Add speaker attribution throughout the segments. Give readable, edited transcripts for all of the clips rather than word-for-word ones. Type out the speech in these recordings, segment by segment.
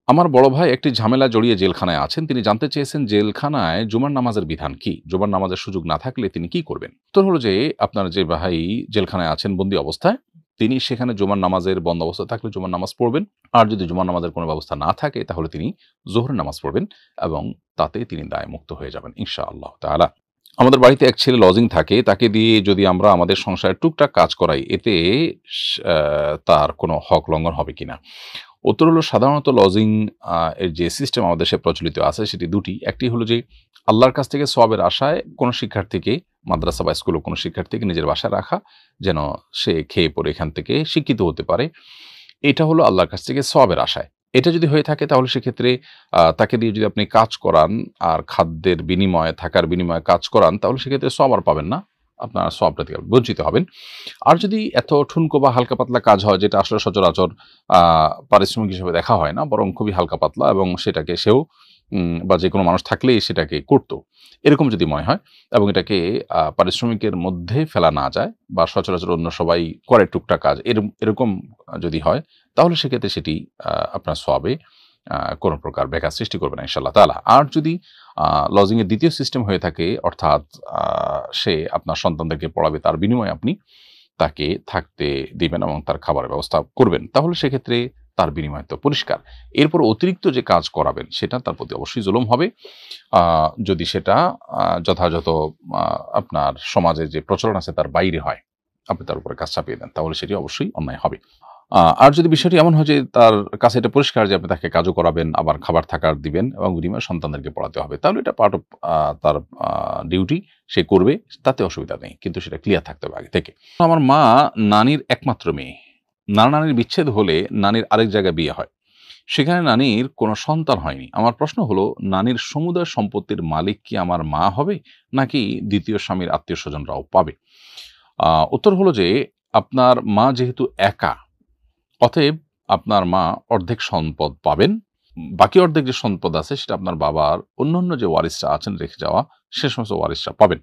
Speaker 1: আমার বড় ভাই একটি ঝামেলা জড়িয়ে জেলখানায় আছেন। তিনি জানতে চেয়েছেন জেলখানায় জুমার নামাজের বিধান কি? জুমার নামাজের সুযোগ না থাকলে তিনি কি করবেন? উত্তর হলো যে আপনার যে ভাই জেলখানায় আছেন বন্দী অবস্থায়, তিনি সেখানে জুমার নামাজের বন্দোবস্ত থাকলে জুমার নামাজ পড়বেন। আর যদি জুমার নামাজের কোনো ব্যবস্থা না থাকে তাহলে তিনি যোহরের নামাজ পড়বেন এবং তাতে তিনি দায়মুক্ত হয়ে যাবেন ইনশাআল্লাহ তাআলা। আমাদের বাড়িতে এক ছেলে লজিং থাকে। তাকে দিয়ে যদি আমরা আমাদের সংসারের টুকটাক কাজ করাই, এতে তার কোনো হক লঙ্ঘন হবে কিনা? উত্তর হলো সাধারণত লজিং এর যে সিস্টেম আমাদের দেশে প্রচলিত আছে সেটি দুটি। একটি হলো যে আল্লাহর কাছ থেকে সওয়াবের আশায় কোনো শিক্ষার্থীকে মাদ্রাসা বা স্কুলে কোনো শিক্ষার্থীকে নিজের বাসায় রাখা, যেন সে খেয়ে পড়ে এখান থেকে শিক্ষিত হতে পারে। এটা হলো আল্লাহর কাছ থেকে সওয়াবের আশায়। এটা যদি হয়ে থাকে তাহলে সেক্ষেত্রে তাকে দিয়ে যদি আপনি কাজ করান আর খাদ্যের বিনিময়ে, থাকার বিনিময়ে কাজ করান, তাহলে সেক্ষেত্রে সওয়াব আর পাবেন না। আপনার সওয়াবটা থেকে বঞ্চিত হবেন। আর যদি এত ঠুনকো বা হালকা পাতলা কাজ হয় যেটা আসলে সচরাচর পারিশ্রমিক হিসেবে দেখা হয় না, বরং খুবই হালকা পাতলা এবং সেটাকে সেও বা যেকোনো মানুষ থাকলেই সেটাকে করত। এরকম যদি মনে হয় এবং এটাকে পারিশ্রমিকের মধ্যে ফেলা না যায় বা সচরাচর অন্য সবাই করে টুকটাক কাজ, এরকম যদি হয় তাহলে সেক্ষেত্রে সেটি আপনার সওয়াবে কোনো প্রকার ব্যাঘাত সৃষ্টি করবে না ইনশাআল্লাহ তাআলা। আর যদি লজিং এর দ্বিতীয় সিস্টেম হয়ে থাকে, অর্থাৎ সে আপনার সন্তানদেরকে পড়াবে, তার বিনিময়ে আপনি তাকে থাকতে দিবেন এবং তার খাবারের ব্যবস্থা করবেন, তাহলে সেক্ষেত্রে তার বিনিময় তো পরিষ্কার। এরপর অতিরিক্ত যে কাজ করাবেন সেটা তার প্রতি অবশ্যই জুলুম হবে। যদি সেটা যথাযথ আপনার সমাজে যে প্রচলন আছে তার বাইরে হয়, আপনি তার উপরে কাজ চাপিয়ে দেন, তাহলে সেটি অবশ্যই অন্যায় হবে। আর যদি বিষয়টি এমন হয় যে তার কাছে এটা পরিষ্কার যে আপনি তাকে কাজও করাবেন, আবার খাবার থাকার দিবেন এবং বিনিময়ে সন্তানদেরকে পড়াতে হবে, তাহলে এটা পার্ট অফ তার ডিউটি, সে করবে, তাতে অসুবিধা নেই। কিন্তু সেটা ক্লিয়ার থাকতে হবে আগে থেকে। আমার মা নানির একমাত্র মেয়ে। নানা-নানির বিচ্ছেদ হলে নানির আরেক জায়গায় বিয়ে হয়। সেখানে নানির কোনো সন্তান হয়নি। আমার প্রশ্ন হলো, নানির সমুদয় সম্পত্তির মালিক কি আমার মা হবে, নাকি দ্বিতীয় স্বামীর আত্মীয়স্বজনরাও পাবে? উত্তর হলো যে আপনার মা যেহেতু একা, অতএব আপনার মা অর্ধেক সম্পদ পাবেন। বাকি অর্ধেক যে সম্পদ আছে সেটা আপনার বাবার অন্যান্য যে ওয়ারিসরা আছেন রেখে যাওয়া, সে সমস্ত ওয়ারিসরা পাবেন।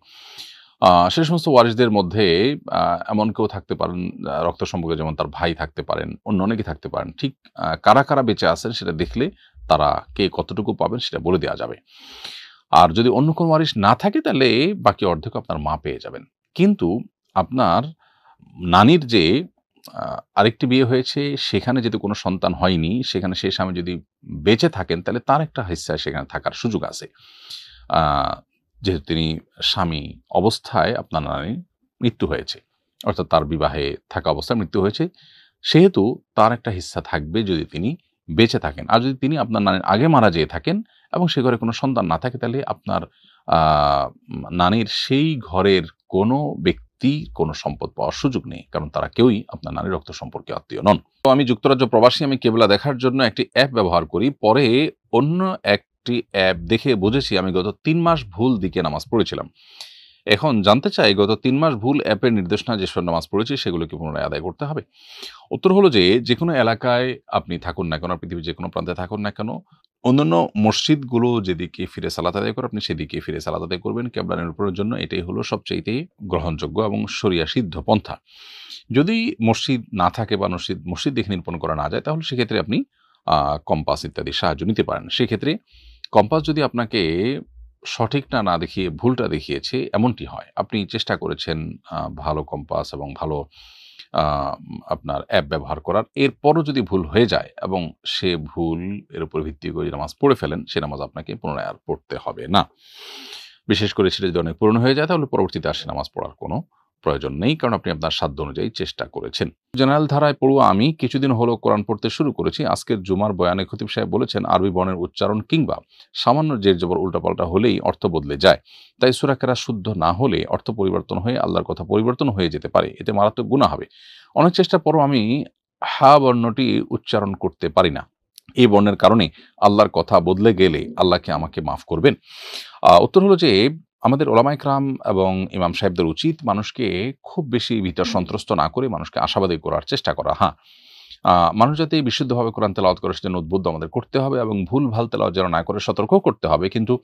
Speaker 1: সে সমস্ত ওয়ারিসদের মধ্যে এমন কেউ থাকতে পারেন, রক্ত সম্পর্কে, যেমন তার ভাই থাকতে পারেন, অন্য অনেকেই থাকতে পারেন। ঠিক কারা, কারা বেঁচে আছেন সেটা দেখলে তারা কে কতটুকু পাবেন সেটা বলে দেয়া যাবে। আর যদি অন্য কোনো ওয়ারিস না থাকে তাহলে বাকি অর্ধেক আপনার মা পেয়ে যাবেন। কিন্তু আপনার নানির যে আরেকটি বিয়ে হয়েছে, সেখানে যদি কোনো সন্তান হয়নি, সেখানে সেই স্বামী যদি বেঁচে থাকেন তাহলে তার একটা হিস্সা সেখানে থাকার সুযোগ আছে। আ যেহেতু তিনি স্বামী অবস্থায় আপনার নানির মৃত্যু হয়েছে, অর্থাৎ তার বিবাহে থাকা অবস্থায় মৃত্যু হয়েছে, সেহেতু তার একটা হিস্সা থাকবে যদি তিনি বেঁচে থাকেন। আর যদি তিনি আপনার নানির আগে মারা যেয়ে থাকেন এবং সে ঘরে কোনো সন্তান না থাকে, তাহলে আপনার আ নানির সেই ঘরের কোনো ব্যক্তি কোনো সম্পদ পাওয়ার সুযোগ নেই। কারণ তারা কেউই আপনার নানির রক্ত সম্পর্কে আত্মীয় নন। তো আমি যুক্তরাজ্য প্রবাসী, আমি কেবলা দেখার জন্য একটি অ্যাপ ব্যবহার করি। পরে অন্য একটি অ্যাপ দেখে বুঝেছি আমি গত ৩ মাস ভুল দিকে নামাজ পড়েছিলাম। এখন জানতে চাই, গত ৩ মাস ভুল অ্যাপের নির্দেশনা যেসব নামাজ পড়েছি সেগুলো কি পুনরায় আদায় করতে হবে? উত্তর হলো যে, যেকোনো এলাকায় আপনি থাকুন না কেন, পৃথিবীর যেকোনো প্রান্তে থাকুন না কেন, অন্যান্য মসজিদগুলো যেদিকে ফিরে সালাত আদায় করে আপনি সেদিকে ফিরে সালাত আদায় করবেন। কিবলা নিরূপণের জন্য এটাই হলো সবচাইতে গ্রহণযোগ্য এবং শরিয়া সিদ্ধ পন্থা। যদি মসজিদ না থাকে বা মসজিদ দেখে নিরূপণ করা না যায়, তাহলে সেক্ষেত্রে আপনি কম্পাস ইত্যাদি সাহায্য নিতে পারেন। সেক্ষেত্রে কম্পাস যদি আপনাকে সঠিকটা না দেখিয়ে ভুলটা দেখিয়েছে এমনটি হয়, আপনি চেষ্টা করেছেন ভালো কম্পাস এবং ভালো আ আপনার অ্যাপ ব্যবহার করার, এরপরও যদি ভুল হয়ে যায় এবং সে ভুল এর উপর ভিত্তি করে নামাজ পড়ে ফেলেন, সে নামাজ আপনাকে পুনরায় আর পড়তে হবে না। বিশেষ করে সেটা যদি অনেক পুরনো হয়ে যায় তাহলে পরবর্তীতে আর সে নামাজ পড়ার কোনো প্রয়োজন নেই, কারণ আপনি আপনার সাধ্য অনুযায়ী চেষ্টা করেছেন। জেনারেল ধারায় পড়ুয়া আমি কিছুদিন হলো কোরআন পড়তে শুরু করেছি। আজকের জুমার বয়ানে খতিব সাহেব বলেছেন আরবি বর্ণের উচ্চারণ কিংবা সামান্য জের জবর উল্টাপাল্টা হলেই অর্থ বদলে যায়। তাই সূরা কেরাত শুদ্ধ না হলে অর্থ পরিবর্তন হয়ে আল্লাহর কথা পরিবর্তন হয়ে যেতে পারে। এতে মারাত্মক গুনাহ হবে। অনেক চেষ্টার পরও আমি হা বর্ণটি উচ্চারণ করতে পারি না। এই বর্ণের কারণে আল্লাহর কথা বদলে গেলে আল্লাহ কি আমাকে মাফ করবেন? উত্তর হলো যে, আমাদের ওলামা ইকরাম এবং ইমাম সাহেবদের উচিত মানুষকে খুব বেশি ভীত সন্ত্রস্ত না করে মানুষকে আশাবাদী করার চেষ্টা করা। হ্যাঁ, মানুষ যাতে বিশুদ্ধভাবে কোরআন তেলাওয়াত করে সেজন্য উদ্বুদ্ধ আমাদের করতে হবে এবং ভুল ভাল তেলাওয়াত যেন না করে সতর্কও করতে হবে। কিন্তু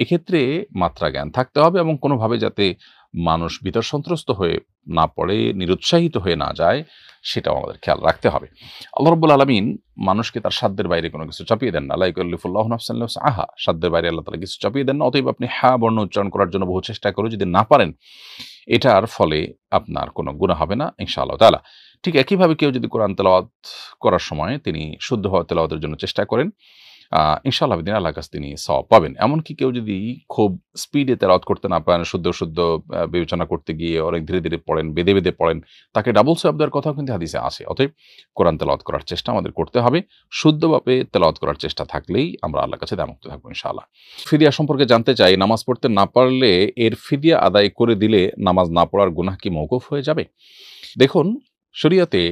Speaker 1: এক্ষেত্রে মাত্রা জ্ঞান থাকতে হবে এবং কোনোভাবে যাতে মানুষ ভিতর সন্ত্রস্ত হয়ে না পড়ে, নিরুৎসাহিত হয়ে না যায়, সেটাও আমাদের খেয়াল রাখতে হবে। আল্লাহ রাব্বুল আলামিন মানুষকে তার সাধ্যের বাইরে কোনো কিছু চাপিয়ে দেন না। লা ইউকাল্লিফুল্লাহু নাফসান ইল্লা উসআহা, সাধ্যের বাইরে আল্লাহ তাআলা কিছু চাপিয়ে দেন না। অতএব আপনি হা বর্ণ উচ্চারণ করার জন্য বহু চেষ্টা করে যদি না পারেন, এটার ফলে আপনার কোনো গুনাহ হবে না ইনশাআল্লাহ তাআলা। ঠিক একইভাবে কেউ যদি কোরআন তেলাওয়াত করার সময় তিনি শুদ্ধভাবে তেলাওয়াতের জন্য চেষ্টা করেন, ইনশাআল্লাহ বিদিন আল্লাহর কাছে তিনি সওয়াব পাবেন। এমনকি কেউ যদি খুব স্পিডে তেলাওয়াত করতে না পারেন, শুদ্ধ বিবেচনা করতে গিয়ে অনেক ধীরে ধীরে পড়েন, বেঁধে বেঁধে পড়েন, তাকে ডাবল সওয়াব দেওয়ার কথাও কিন্তু হাদিসে আছে। অতএব কোরআন তেলাওয়াত করার চেষ্টা আমাদের করতে হবে। শুদ্ধভাবে তেলাওয়াত করার চেষ্টা থাকলেই আমরা আল্লাহর কাছে দায়মুক্ত থাকবো ইনশাআল্লাহ। ফিদিয়া সম্পর্কে জানতে চাই, নামাজ পড়তে না পারলে এর ফিদিয়া আদায় করে দিলে নামাজ না পড়ার গুনাহ কি মওকুফ হয়ে যাবে? দেখুন, শরিয়াতে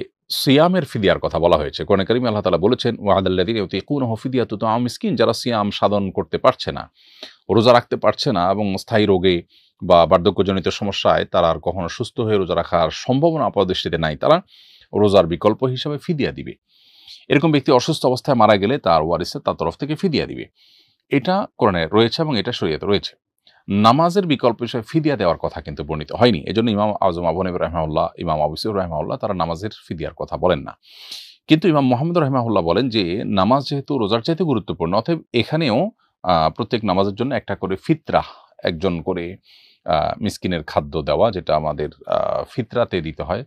Speaker 1: সিয়ামের ফিদিয়ার কথা বলা হয়েছে। কোরআনে কারিমে আল্লাহ তাআলা বলেছেন, ওয়া'আলাল্লাযীনা ইউতীকুনাহু ফিদিয়াতুন তা'আমু মিসকিন, যারা সিয়াম সাধন করতে পারছে না, রোজা রাখতে পারছে না এবং স্থায়ী রোগে বা বার্ধক্যজনিত সমস্যায় তারা আর কখনো সুস্থ হয়ে রোজা রাখার সম্ভাবনা আপাতদৃষ্টিতে নাই, তারা রোজার বিকল্প হিসাবে ফিদিয়া দিবে। এরকম ব্যক্তি অসুস্থ অবস্থায় মারা গেলে তার ওয়ারিসে তার তরফ থেকে ফিদিয়া দিবে। এটা কোরআনে রয়েছে এবং এটা শরীয়তে রয়েছে। নামাজের বিকল্প হিসেবে ফিদিয়া দেওয়ার কথা কিন্তু বর্ণিত হয়নি। এজন্য ইমাম আযম আবু হানিফা রাহিমাহুল্লাহ, ইমাম আবু ইউসুফ রাহিমাহুল্লাহ তারা নামাজের ফিদিয়ার কথা বলেন না। কিন্তু ইমাম মুহাম্মদ রাহিমাহুল্লাহ বলেন যে নামাজ যেহেতু রোজার চাইতে গুরুত্বপূর্ণ, অতএব এখানেও প্রত্যেক নামাজের জন্য একটা করে ফিতরা, একজন করে মিসকিনের খাদ্য দেওয়া, যেটা আমাদের ফিতরাতে দিতে হয়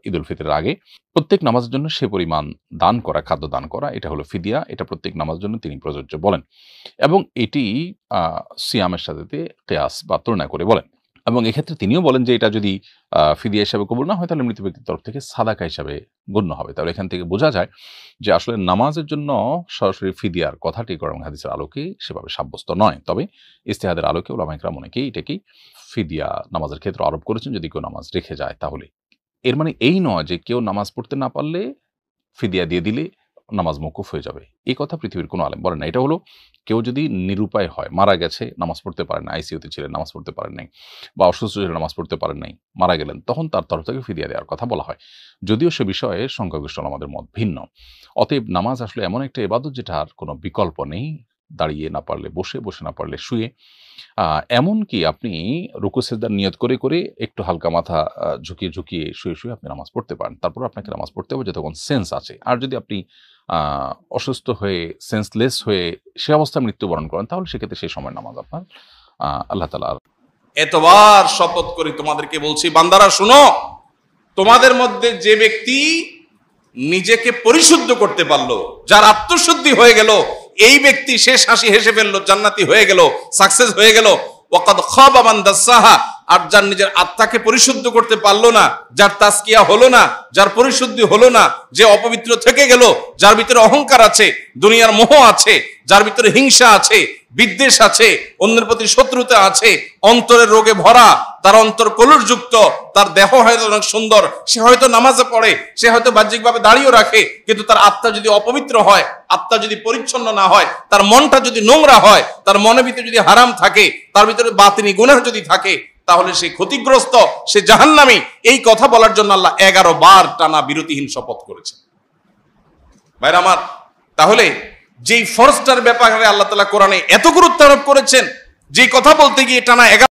Speaker 1: ঈদুল ফিতরের আগে, প্রত্যেক নামাজের জন্য সে পরিমাণ দান করা, খাদ্য দান করা, এটা হলো ফিদিয়া। এটা প্রত্যেক নামাজের জন্য তিনি প্রযোজ্য বলেন এবং এটি সিয়ামের সাথে কিয়াস বা তুলনা করে বলেন। এবং এক্ষেত্রে তিনিও বলেন যে এটা যদি ফিদিয়া হিসাবে কবুল না হয় তাহলে মৃত ব্যক্তির তরফ থেকে সাদাকা হিসাবে গণ্য হবে। তাহলে এখান থেকে বোঝা যায় যে আসলে নামাজের জন্য সরাসরি ফিদিয়ার কথাটি কোরআন হাদিসের আলোকে সেভাবে সাব্যস্ত নয়। তবে ইজতিহাদের আলোকে উলামায়ে কেরাম অনেকেই এটাকেই ফিদিয়া নামাজের ক্ষেত্রে আরোপ করেছেন যদি কেউ নামাজ রেখে যায় তাহলে। এর মানে এই নয় যে কেউ নামাজ পড়তে না পারলে ফিদিয়া দিয়ে দিলে নামাজ মওকুফ হয়ে যাবে। এই কথা পৃথিবীর কোনো আলেম বলেন না। এটা হলো কেউ যদি নিরুপায় হয়, মারা গেছে, নামাজ পড়তে পারেন না, আইসিইউতে ছিলেন, নামাজ পড়তে পারেন নাই, বা অসুস্থ ছিলেন, নামাজ পড়তে পারেন নাই, মারা গেলেন, তখন তার তরফ থেকে ফিদিয়া দেওয়ার কথা বলা হয়। যদিও সে বিষয়ে সংখ্যাগরিষ্ঠ আমাদের মত ভিন্ন। অতএব নামাজ আসলে এমন একটা ইবাদত যেটার কোনো বিকল্প নেই। দাঁড়িয়ে না পারলে বসে, বসে না পারলে শুয়ে, এমনকি আপনি রুকু সিজদার নিয়ত করে করে একটু হালকা মাথা ঝুঁকিয়ে ঝুঁকিয়ে শুয়ে শুয়ে আপনি নামাজ পড়তে পারেন। তারপর আপনাকে নামাজ পড়তে হবে যতক্ষণ সেন্স আছে। আর যদি আপনি অসুস্থ হয়ে, সেন্সলেস হয়ে সে অবস্থায় মৃত্যুবরণ করেন, তাহলে সেক্ষেত্রে সেই সময় নামাজ আপনার আল্লাহ তাআলা।
Speaker 2: এতবার শপথ করে তোমাদেরকে বলছি, বান্দারা শুনো, তোমাদের মধ্যে যে ব্যক্তি নিজেকে পরিশুদ্ধ করতে পারলো, যার আত্মশুদ্ধি হয়ে গেল, এই ব্যক্তি শেষ হাসি হেসে ফেললো, জান্নাতি হয়ে গেল, সাকসেস হয়ে গেল। ওয়াকাদ খাবা মান দাসাহা, আর যার নিজের আত্মাকে পরিশুদ্ধ করতে পারলো না, যার তাজকিয়া হলো না, যার পরিশুদ্ধি হলো না, যে অপবিত্র থেকে গেল, যার ভিতরে অহংকার আছে, দুনিয়ার মোহ আছে, যার ভিতরে হিংসা আছে, বিদ্বেষ আছে, অন্যের প্রতি শত্রুতা আছে, অন্তরের রোগে ভরা, তার অন্তর কলুষযুক্ত, তার দেহ হয়তো অনেক সুন্দর, সে হয়তো নামাজে পড়ে, সে হয়তো বাহ্যিকভাবে দাঁড়িয়ে রাখে, কিন্তু তার আত্মা যদি অপবিত্র হয়, আত্মা যদি পরিচ্ছন্ন না হয়, তার মনটা যদি নোংরা হয়, তার মনের ভিতরে যদি হারাম থাকে, তার ভিতরে বাতিনি গুনাহ যদি থাকে, তাহলে সে ক্ষতিগ্রস্ত, সে জাহান্নামী। এই কথা বলার জন্য আল্লাহ 11 বার টানা বিরতিহীন শপথ করেছেন। ভাইরা আমার, তাহলে যেই ফরজটার ব্যাপারে আল্লাহ তাআলা কোরআনে এত গুরুত্ব আরোপ করেছেন, যেই কথা বলতে গিয়ে টানা 11